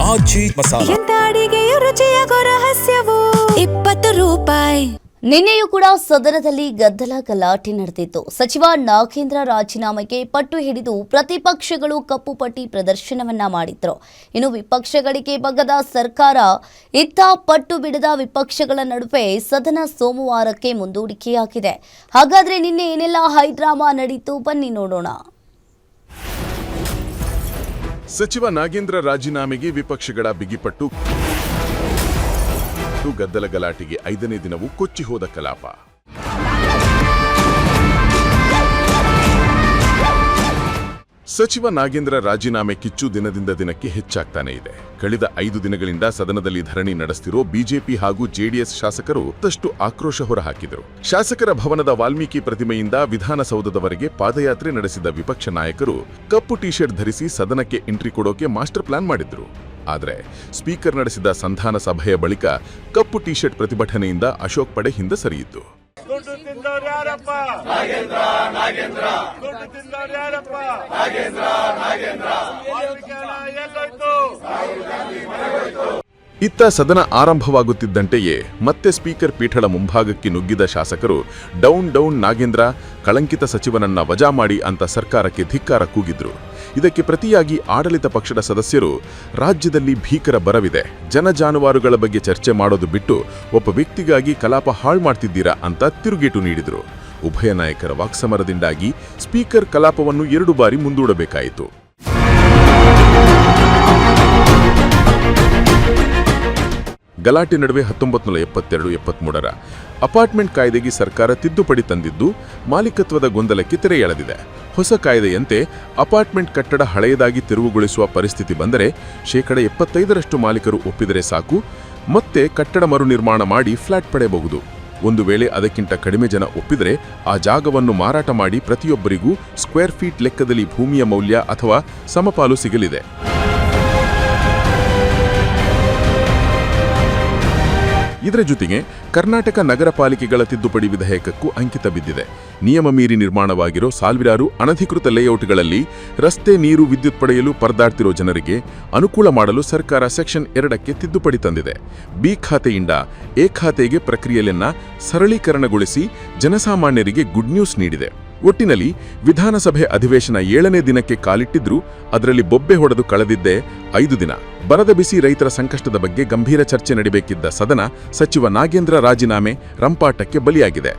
ಆಜಿ ಮಸಾಲ. ಎಂತ ಅಡಿಗೆಯ ರುಚಿಯಾಗೋ ರಹಸ್ಯವು 20 ರೂಪಾಯಿ. ನಿನ್ನೆಯೂ ಕೂಡ ಸದನದಲ್ಲಿ ಗದ್ದಲ ಗಲಾಟೆ ನಡೆದಿತ್ತು. ಸಚಿವ ನಾಗೇಂದ್ರ ರಾಜೀನಾಮೆಗೆ ಪಟ್ಟು ಹಿಡಿದು ಪ್ರತಿಪಕ್ಷಗಳು ಕಪ್ಪು ಪಟ್ಟಿ ಪ್ರದರ್ಶನವನ್ನ ಮಾಡಿದ್ರು. ಇನ್ನು ವಿಪಕ್ಷಗಳಿಗೆ ಬಗ್ಗದ ಸರ್ಕಾರ, ಇತ್ತ ಪಟ್ಟು ಬಿಡದ ವಿಪಕ್ಷಗಳ ನಡುವೆ ಸದನ ಸೋಮವಾರಕ್ಕೆ ಮುಂದೂಡಿಕೆಯಾಗಿದೆ. ಹಾಗಾದ್ರೆ ನಿನ್ನೆ ಏನೆಲ್ಲ ಹೈಡ್ರಾಮಾ ನಡೀತು, ಬನ್ನಿ ನೋಡೋಣ. ಸಚಿವ ನಾಗೇಂದ್ರ ರಾಜೀನಾಮೆಗೆ ವಿಪಕ್ಷಗಳ ಬಿಗಿಪಟ್ಟು. ಗದ್ದಲ ಗಲಾಟೆಗೆ 5ನೇ ದಿನವೂ ಕೊಚ್ಚಿ ಹೋದ ಕಲಾಪ. ಸಚಿವ ನಾಗೇಂದ್ರ ರಾಜೀನಾಮೆ ಕಿಚ್ಚು ದಿನದಿಂದ ದಿನಕ್ಕೆ ಹೆಚ್ಚಾಗ್ತಾನೆ ಇದೆ. ಕಳೆದ 5 ದಿನಗಳಿಂದ ಸದನದಲ್ಲಿ ಧರಣಿ ನಡೆಸುತ್ತಿರೋ ಬಿಜೆಪಿ ಹಾಗೂ ಜೆಡಿಎಸ್ ಶಾಸಕರು ಮತ್ತಷ್ಟು ಆಕ್ರೋಶ ಹೊರಹಾಕಿದರು. ಶಾಸಕರ ಭವನದ ವಾಲ್ಮೀಕಿ ಪ್ರತಿಮೆಯಿಂದ ವಿಧಾನಸೌಧದವರೆಗೆ ಪಾದಯಾತ್ರೆ ನಡೆಸಿದ ವಿಪಕ್ಷ ನಾಯಕರು ಕಪ್ಪು ಟಿ ಶರ್ಟ್ ಧರಿಸಿ ಸದನಕ್ಕೆ ಎಂಟ್ರಿ ಕೊಡೋಕೆ ಮಾಸ್ಟರ್ ಪ್ಲಾನ್ ಮಾಡಿದ್ರು. ಆದರೆ ಸ್ಪೀಕರ್ ನಡೆಸಿದ ಸಂಧಾನ ಸಭೆಯ ಬಳಿಕ ಕಪ್ಪು ಟಿ ಶರ್ಟ್ ಪ್ರತಿಭಟನೆಯಿಂದ ಅಶೋಕ್ ಪಡೆ ಹಿಂದೆ ಸರಿಯಿತು. ಇತ್ತ ಸದನ ಆರಂಭವಾಗುತ್ತಿದ್ದಂತೆಯೇ ಮತ್ತೆ ಸ್ಪೀಕರ್ ಪೀಠದ ಮುಂಭಾಗಕ್ಕೆ ನುಗ್ಗಿದ ಶಾಸಕರು ಡೌನ್ ಡೌನ್ ನಾಗೇಂದ್ರ, ಕಳಂಕಿತ ಸಚಿವನನ್ನ ವಜಾ ಮಾಡಿ ಅಂತ ಸರ್ಕಾರಕ್ಕೆ ಧಿಕ್ಕಾರ ಕೂಗಿದ್ರು. ಇದಕ್ಕೆ ಪ್ರತಿಯಾಗಿ ಆಡಳಿತ ಪಕ್ಷದ ಸದಸ್ಯರು ರಾಜ್ಯದಲ್ಲಿ ಭೀಕರ ಬರವಿದೆ, ಜನಜಾನುವಾರುಗಳ ಬಗ್ಗೆ ಚರ್ಚೆ ಮಾಡೋದು ಬಿಟ್ಟು ಒಬ್ಬ ವ್ಯಕ್ತಿಗಾಗಿ ಕಲಾಪ ಹಾಳು ಮಾಡ್ತಿದ್ದೀರಾ ಅಂತ ತಿರುಗೇಟು ನೀಡಿದರು. ಉಭಯ ನಾಯಕರ ವಾಕ್ಸಮರದಿಂದಾಗಿ ಸ್ಪೀಕರ್ ಕಲಾಪವನ್ನು 2 ಬಾರಿ ಮುಂದೂಡಬೇಕಾಯಿತು. ಗಲಾಟೆ ನಡುವೆ 1972-73ರ ಅಪಾರ್ಟ್ಮೆಂಟ್ ಕಾಯ್ದೆಗೆ ಸರ್ಕಾರ ತಿದ್ದುಪಡಿ ತಂದಿದ್ದು ಮಾಲೀಕತ್ವದ ಗೊಂದಲಕ್ಕೆ ತೆರೆ ಎಳೆದಿದೆ. ಹೊಸ ಕಾಯ್ದೆಯಂತೆ ಅಪಾರ್ಟ್ಮೆಂಟ್ ಕಟ್ಟಡ ಹಳೆಯದಾಗಿ ತೆರವುಗೊಳಿಸುವ ಪರಿಸ್ಥಿತಿ ಬಂದರೆ 75% ಮಾಲೀಕರು ಒಪ್ಪಿದರೆ ಸಾಕು, ಮತ್ತೆ ಕಟ್ಟಡ ಮರು ನಿರ್ಮಾಣ ಮಾಡಿ ಫ್ಲಾಟ್ ಪಡೆಯಬಹುದು. ಒಂದು ವೇಳೆ ಅದಕ್ಕಿಂತ ಕಡಿಮೆ ಜನ ಒಪ್ಪಿದರೆ ಆ ಜಾಗವನ್ನು ಮಾರಾಟ ಮಾಡಿ ಪ್ರತಿಯೊಬ್ಬರಿಗೂ ಸ್ಕ್ವೇರ್ ಫೀಟ್ ಲೆಕ್ಕದಲ್ಲಿ ಭೂಮಿಯ ಮೌಲ್ಯ ಅಥವಾ ಸಮಪಾಲು ಸಿಗಲಿದೆ. ಇದರ ಜೊತೆಗೆ ಕರ್ನಾಟಕ ನಗರ ಪಾಲಿಕೆಗಳ ತಿದ್ದುಪಡಿ ವಿಧೇಯಕಕ್ಕೂ ಅಂಕಿತ ಬಿದ್ದಿದೆ. ನಿಯಮ ಮೀರಿ ನಿರ್ಮಾಣವಾಗಿರೋ ಸಾವಿರಾರು ಅನಧಿಕೃತ ಲೇಔಟ್ಗಳಲ್ಲಿ ರಸ್ತೆ, ನೀರು, ವಿದ್ಯುತ್ ಪಡೆಯಲು ಪರದಾಡ್ತಿರೋ ಜನರಿಗೆ ಅನುಕೂಲ ಮಾಡಲು ಸರ್ಕಾರ ಸೆಕ್ಷನ್ 2ಕ್ಕೆ ತಿದ್ದುಪಡಿ ತಂದಿದೆ. ಬಿ ಖಾತೆಯಿಂದ ಎ ಖಾತೆಗೆ ಪ್ರಕ್ರಿಯೆಯನ್ನ ಸರಳೀಕರಣಗೊಳಿಸಿ ಜನಸಾಮಾನ್ಯರಿಗೆ ಗುಡ್ ನ್ಯೂಸ್ ನೀಡಿದೆ. ಒಟ್ಟಿನಲ್ಲಿ ವಿಧಾನಸಭೆ ಅಧಿವೇಶನ 7ನೇ ದಿನಕ್ಕೆ ಕಾಲಿಟ್ಟಿದ್ರೂ ಅದರಲ್ಲಿ ಬೊಬ್ಬೆ ಹೊಡೆದು ಕಳೆದಿದ್ದೇ 5 ದಿನ. ಬರದ ಬಿಸಿ ರೈತರ ಸಂಕಷ್ಟದ ಬಗ್ಗೆ ಗಂಭೀರ ಚರ್ಚೆ ನಡೆಯಬೇಕಿದ್ದ ಸದನ ಸಚಿವ ನಾಗೇಂದ್ರ ರಾಜೀನಾಮೆ ರಂಪಾಟಕ್ಕೆ ಬಲಿಯಾಗಿದೆ.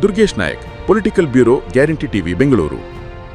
Durgesh Nayak, political bureau, Guarantee TV, Bengaluru.